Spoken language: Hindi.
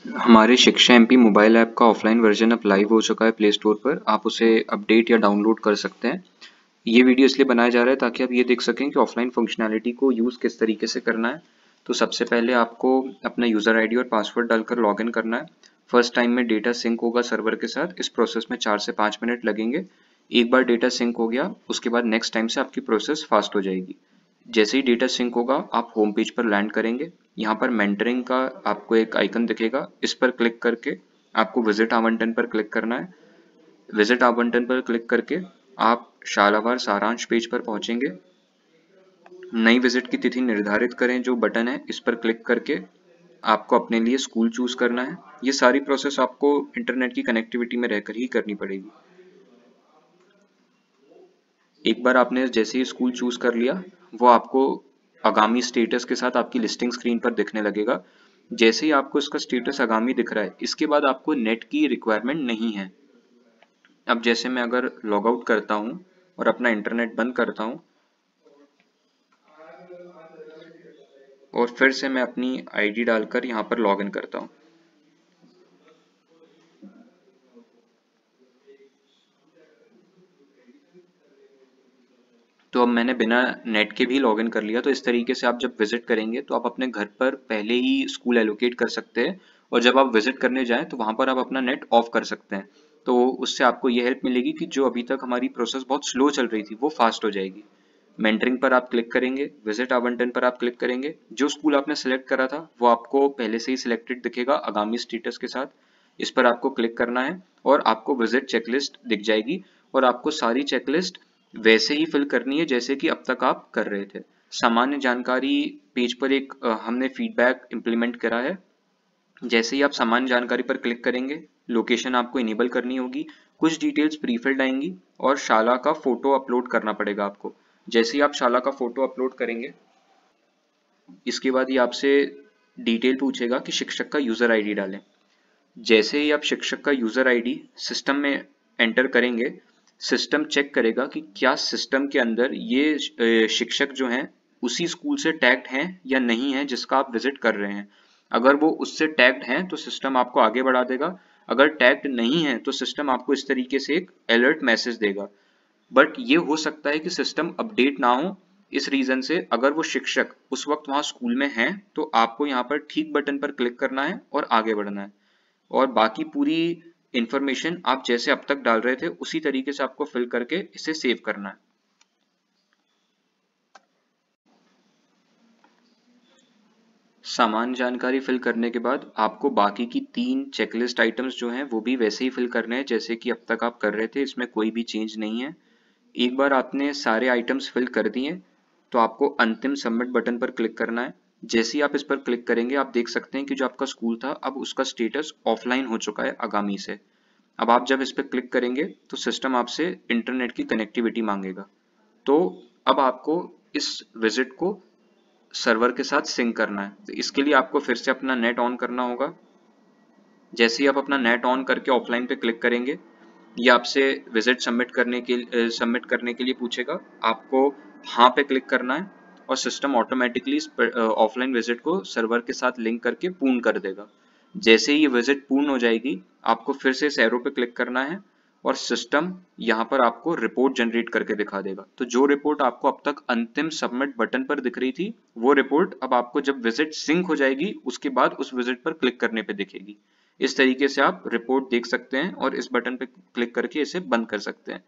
हमारे शिक्षा एमपी मोबाइल ऐप का ऑफलाइन वर्जन अब लाइव हो चुका है प्ले स्टोर पर। आप उसे अपडेट या डाउनलोड कर सकते हैं। ये वीडियो इसलिए बनाया जा रहा है ताकि आप ये देख सकें कि ऑफलाइन फंक्शनैलिटी को यूज़ किस तरीके से करना है। तो सबसे पहले आपको अपना यूज़र आईडी और पासवर्ड डालकर लॉगिन करना है। फर्स्ट टाइम में डेटा सिंक होगा सर्वर के साथ। इस प्रोसेस में 4 से 5 मिनट लगेंगे। एक बार डेटा सिंक हो गया उसके बाद नेक्स्ट टाइम से आपकी प्रोसेस फास्ट हो जाएगी। जैसे ही डेटा सिंक होगा आप होम पेज पर लैंड करेंगे। यहाँ पर मेंटरिंग का आपको एक आइकन दिखेगा, इस पर क्लिक करके आपको विजिट आवंटन पर क्लिक करना है। विजिट आवंटन पर क्लिक करके आप शालावार सारांश पेज पर पहुंचेंगे। नई विजिट की तिथि निर्धारित करें जो बटन है, इस पर क्लिक करके आपको अपने लिए स्कूल चूज करना है। ये सारी प्रोसेस आपको इंटरनेट की कनेक्टिविटी में रहकर ही करनी पड़ेगी। एक बार आपने जैसे ही स्कूल चूज कर लिया, वो आपको आगामी स्टेटस के साथ आपकी लिस्टिंग स्क्रीन पर दिखने लगेगा। जैसे ही आपको इसका स्टेटस आगामी दिख रहा है, इसके बाद आपको नेट की रिक्वायरमेंट नहीं है। अब जैसे मैं अगर लॉग आउट करता हूँ और अपना इंटरनेट बंद करता हूँ और फिर से मैं अपनी आईडी डालकर यहाँ पर लॉग इन करता हूँ, तो अब मैंने बिना नेट के भी लॉगिन कर लिया। तो इस तरीके से आप जब विजिट करेंगे तो आप अपने घर पर पहले ही स्कूल एलोकेट कर सकते हैं, और जब आप विजिट करने जाएं तो वहां पर आप अपना नेट ऑफ कर सकते हैं। तो उससे आपको ये हेल्प मिलेगी कि जो अभी तक हमारी प्रोसेस बहुत स्लो चल रही थी वो फास्ट हो जाएगी। मेंटरिंग पर आप क्लिक करेंगे, विजिट आवंटन पर आप क्लिक करेंगे। जो स्कूल आपने सेलेक्ट करा था वो आपको पहले से ही सिलेक्टेड दिखेगा आगामी स्टेटस के साथ। इस पर आपको क्लिक करना है और आपको विजिट चेकलिस्ट दिख जाएगी, और आपको सारी चेकलिस्ट वैसे ही फिल करनी है जैसे कि अब तक आप कर रहे थे। सामान्य जानकारी पेज पर एक हमने फीडबैक इम्प्लीमेंट करा है। जैसे ही आप सामान्य जानकारी पर क्लिक करेंगे, लोकेशन आपको इनेबल करनी होगी, कुछ डिटेल्स प्रीफिल्ड आएंगी और शाला का फोटो अपलोड करना पड़ेगा आपको। जैसे ही आप शाला का फोटो अपलोड करेंगे, इसके बाद ये आपसे डिटेल पूछेगा कि शिक्षक का यूजर आईडी डालें। जैसे ही आप शिक्षक का यूजर आईडी सिस्टम में एंटर करेंगे, सिस्टम चेक करेगा कि क्या सिस्टम के अंदर ये शिक्षक जो हैं उसी स्कूल से टैग्ड हैं या नहीं है जिसका आप विजिट कर रहे हैं। अगर वो उससे टैग्ड हैं तो सिस्टम आपको आगे बढ़ा देगा। अगर टैग्ड नहीं है तो सिस्टम आपको इस तरीके से एक अलर्ट मैसेज देगा। बट ये हो सकता है कि सिस्टम अपडेट ना हो। इस रीजन से अगर वो शिक्षक उस वक्त वहां स्कूल में हैं तो आपको यहाँ पर ठीक बटन पर क्लिक करना है और आगे बढ़ना है। और बाकी पूरी इंफॉर्मेशन आप जैसे अब तक डाल रहे थे उसी तरीके से आपको फिल करके इसे सेव करना है। सामान्य जानकारी फिल करने के बाद आपको बाकी की 3 चेकलिस्ट आइटम्स जो हैं वो भी वैसे ही फिल करने हैं जैसे कि अब तक आप कर रहे थे, इसमें कोई भी चेंज नहीं है। एक बार आपने सारे आइटम्स फिल कर दिए तो आपको अंतिम सबमिट बटन पर क्लिक करना है। जैसे ही आप इस पर क्लिक करेंगे आप देख सकते हैं कि जो आपका स्कूल था अब उसका स्टेटस ऑफलाइन हो चुका है आगामी से। अब आप जब इस पर क्लिक करेंगे तो सिस्टम आपसे इंटरनेट की कनेक्टिविटी मांगेगा। तो अब आपको इस विजिट को सर्वर के साथ सिंक करना है। तो इसके लिए आपको फिर से अपना नेट ऑन करना होगा। जैसे ही आप अपना नेट ऑन करके ऑफलाइन पे क्लिक करेंगे, ये आपसे विजिट सबमिट करने के लिए पूछेगा। आपको हाँ पे क्लिक करना है और सिस्टम ऑटोमेटिकली ऑफलाइन विजिट को सर्वर के साथ लिंक करके पूर्ण कर देगा। जैसे ही ये विजिट पूर्ण हो जाएगी, आपको फिर से इस एरो पे क्लिक करना है और सिस्टम यहाँ पर आपको रिपोर्ट जनरेट करके दिखा देगा। तो जो रिपोर्ट आपको अब तक अंतिम सबमिट बटन पर दिख रही थी, वो रिपोर्ट अब आपको जब विजिट सिंक हो जाएगी उसके बाद उस विजिट पर क्लिक करने पे दिखेगी। इस तरीके से आप रिपोर्ट देख सकते हैं और इस बटन पे क्लिक करके इसे बंद कर सकते हैं।